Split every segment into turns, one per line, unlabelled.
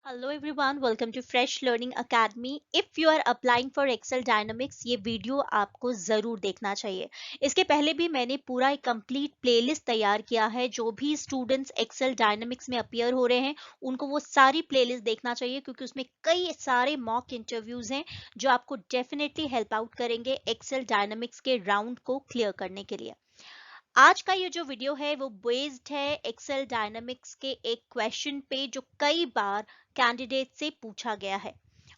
Hello everyone, welcome to fresh learning academy. If you are applying for Excel Dynamics, ये video आपको ज़रूर देखना चाहिए। इसके पहले भी मैंने पूरा एक कंप्लीट प्लेलिस्ट तैयार किया है। जो भी स्टूडेंट्स एक्सेल डायनामिक्स में अपीयर हो रहे हैं उनको वो सारी प्लेलिस्ट देखना चाहिए, क्योंकि उसमें कई सारे मॉक इंटरव्यूज हैं जो आपको डेफिनेटली हेल्प आउट करेंगे एक्सेल डायनामिक्स के राउंड को क्लियर करने के लिए। आज का ये जो वीडियो है वो बेस्ड है एक्सेल डायनामिक्स के एक क्वेश्चन पे जो कई बार कैंडिडेट से पूछा गया है।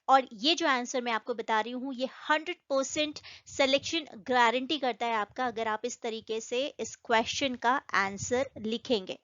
और ये जो आंसर मैं आपको बता रही हूँ, ये 100% सिलेक्शन गारंटी करता है आपका, अगर आप इस तरीके से इस क्वेश्चन का आंसर लिखेंगे।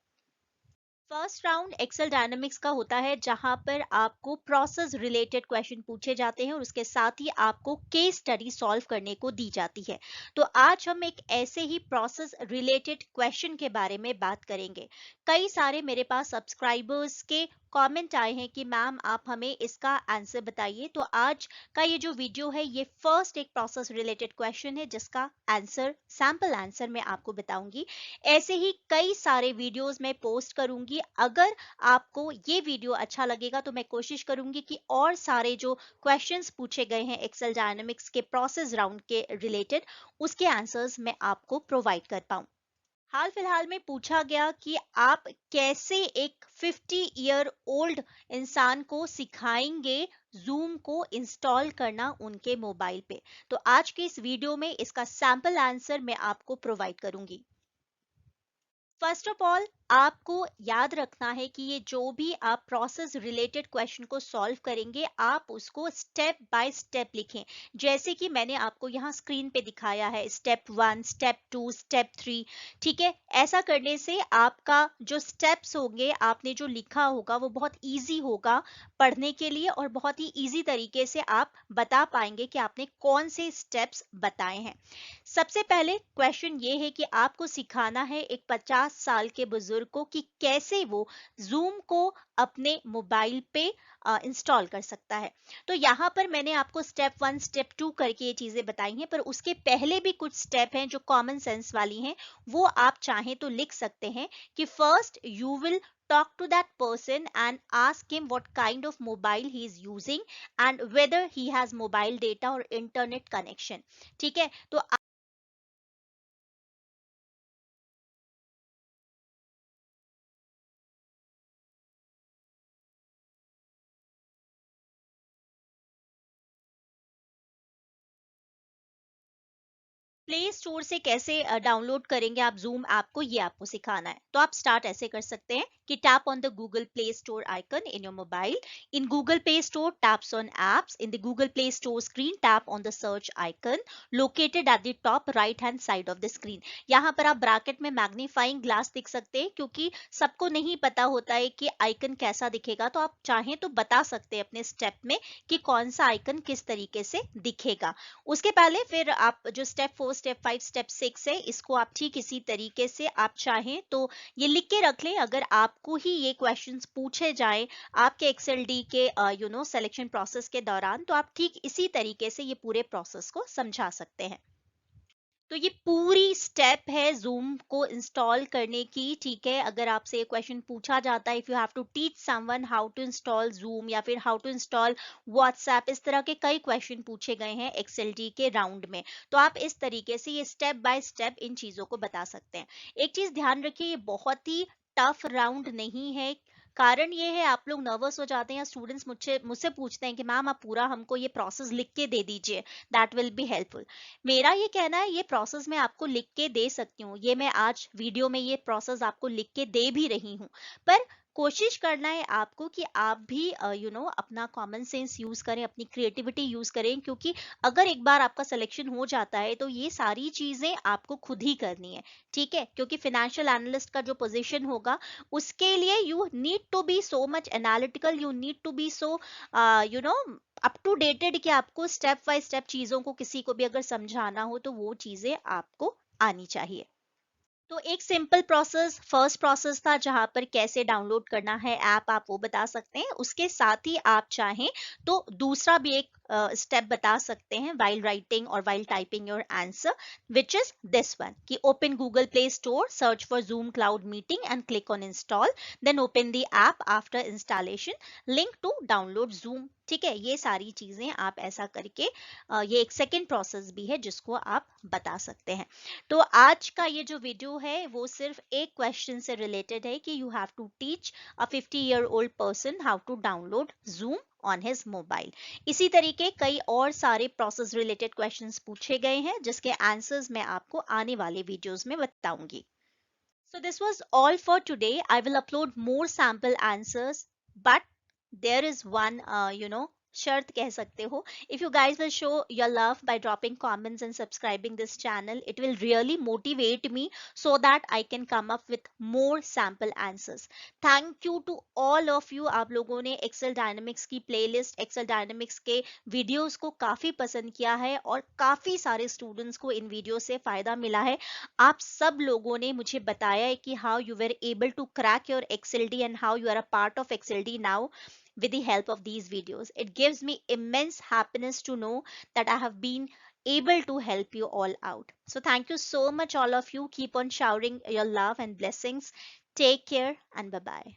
फर्स्ट राउंड एक्सेल डायनामिक्स का होता है जहां पर आपको प्रोसेस रिलेटेड क्वेश्चन पूछे जाते हैं और उसके साथ ही आपको केस स्टडी सॉल्व करने को दी जाती है। तो आज हम एक ऐसे ही प्रोसेस रिलेटेड क्वेश्चन के बारे में बात करेंगे। कई सारे मेरे पास सब्सक्राइबर्स के कमेंट आए हैं कि मैम आप हमें इसका आंसर बताइए। तो आज का ये जो वीडियो है ये फर्स्ट एक प्रोसेस रिलेटेड क्वेश्चन है जिसका आंसर, सैंपल आंसर मैं आपको बताऊंगी। ऐसे ही कई सारे वीडियोस मैं पोस्ट करूंगी। अगर आपको ये वीडियो अच्छा लगेगा तो मैं कोशिश करूंगी कि और सारे जो क्वेश्चंस पूछे गए हैं एक्सेल डायनामिक्स के प्रोसेस राउंड के रिलेटेड, उसके आंसर्स मैं आपको प्रोवाइड कर पाऊं। हाल फिलहाल में पूछा गया कि आप कैसे एक 50 ईयर ओल्ड इंसान को सिखाएंगे जूम को इंस्टॉल करना उनके मोबाइल पे। तो आज के इस वीडियो में इसका सैंपल आंसर मैं आपको प्रोवाइड करूंगी। फर्स्ट ऑफ ऑल, आपको याद रखना है कि ये जो भी आप प्रोसेस रिलेटेड क्वेश्चन को सॉल्व करेंगे, आप उसको स्टेप बाय स्टेप लिखें। जैसे कि मैंने आपको यहाँ स्क्रीन पे दिखाया है, स्टेप 1, स्टेप 2, स्टेप 3। ठीक है, ऐसा करने से आपका जो स्टेप्स होंगे, आपने जो लिखा होगा वो बहुत इजी होगा पढ़ने के लिए, और बहुत ही इजी तरीके से आप बता पाएंगे कि आपने कौन से स्टेप्स बताए हैं। सबसे पहले क्वेश्चन ये है कि आपको सिखाना है एक 50 साल के बुजुर्ग को कि कैसे वो जूम को अपने मोबाइल पे इंस्टॉल कर सकता है। तो यहाँ पर मैंने आपको स्टेप 1, स्टेप 2 करके ये चीजें बताई हैं, पर उसके पहले भी कुछ स्टेप हैं जो कॉमन सेंस वाली हैं। वो आप चाहें तो लिख सकते हैं कि first you will talk to that person and ask him what kind of mobile he is using and whether he has mobile data or internet connection। ठीक है, तो प्ले स्टोर से कैसे डाउनलोड करेंगे आप जूम ऐप को, ये आपको सिखाना है। तो आप स्टार्ट ऐसे कर सकते हैं कि tap on the Google play store icon in your mobile. In Google play store, taps on apps. In the Google play store screen, tap on the search icon located at the top right hand side of the screen. यहाँ पर आप bracket में magnifying glass दिख सकते हैं, क्योंकि सबको नहीं पता होता है कि आइकन कैसा दिखेगा। तो आप चाहें तो बता सकते हैं अपने स्टेप में कि कौन सा आइकन किस तरीके से दिखेगा। उसके पहले फिर आप जो स्टेप 4, स्टेप 5, स्टेप 6 है, इसको आप ठीक इसी तरीके से आप चाहें तो ये लिख के रख लें। अगर आपको ही ये क्वेश्चंस पूछे जाएं आपके एक्सेल डी के सिलेक्शन प्रोसेस के दौरान, तो आप ठीक इसी तरीके से ये पूरे प्रोसेस को समझा सकते हैं। तो ये पूरी स्टेप है जूम को इंस्टॉल करने की। ठीक है, अगर आपसे ये क्वेश्चन पूछा जाता है, if you have to teach someone how to install Zoom या फिर हाउ टू इंस्टॉल व्हाट्सएप, इस तरह के कई क्वेश्चन पूछे गए हैं एक्सेल डी के राउंड में, तो आप इस तरीके से ये स्टेप बाय स्टेप इन चीजों को बता सकते हैं। एक चीज ध्यान रखिए, ये बहुत ही टफ राउंड नहीं है। कारण ये है, आप लोग नर्वस हो जाते हैं, स्टूडेंट्स मुझसे मुझसे पूछते हैं कि मैम आप पूरा हमको ये प्रोसेस लिख के दे दीजिए, दैट विल बी हेल्पफुल। मेरा ये कहना है, ये प्रोसेस मैं आपको लिख के दे सकती हूँ, ये मैं आज वीडियो में ये प्रोसेस आपको लिख के दे भी रही हूँ। पर कोशिश करना है आपको कि आप भी अपना कॉमन सेंस यूज करें, अपनी क्रिएटिविटी यूज करें, क्योंकि अगर एक बार आपका सिलेक्शन हो जाता है तो ये सारी चीजें आपको खुद ही करनी है। ठीक है, क्योंकि फाइनेंशियल एनालिस्ट का जो पोजीशन होगा, उसके लिए you need to be so much analytical, you need to be so you know up to dated, कि आपको स्टेप बाय स्टेप चीजों को किसी को भी अगर समझाना हो तो वो चीजें आपको आनी चाहिए। तो एक सिंपल प्रोसेस, फर्स्ट प्रोसेस था जहां पर कैसे डाउनलोड करना है ऐप, आप वो बता सकते हैं। उसके साथ ही आप चाहें तो दूसरा भी एक स्टेप बता सकते हैं while writing or while typing your answer, which is this one कि open Google Play Store, search for Zoom Cloud Meeting and click on install, then open the app after installation, link to download Zoom. ठीक है, ये सारी चीजें आप ऐसा करके ये एक सेकेंड प्रोसेस भी है जिसको आप बता सकते हैं. तो आज का ये जो वीडियो है वो सिर्फ एक क्वेश्चन से रिलेटेड है कि you have to teach a 50-year-old person how to download Zoom on his mobile. इसी तरीके कई और सारे प्रोसेस रिलेटेड क्वेश्चंस पूछे गए हैं जिसके आंसर्स मैं आपको आने वाले वीडियोस में बताऊंगी. So this was all for today. I will upload more sample answers, but there is one शर्त कह सकते हो. If you guys will show your love by dropping comments and subscribing this channel, it will really motivate me so that I can come up with more sample answers. Thank you to all of you. आप लोगों ने Excel Dynamics की playlist, Excel Dynamics के videos को काफी पसंद किया है और काफी सारे students को इन वीडियो से फायदा मिला है. आप सब लोगों ने मुझे बताया है कि how you were able to crack your XLD and how you are a part of XLD now with the help of these videos. It gives me immense happiness to know that I have been able to help you all out. So thank you so much all of you. Keep on showering your love and blessings. Take care and bye bye.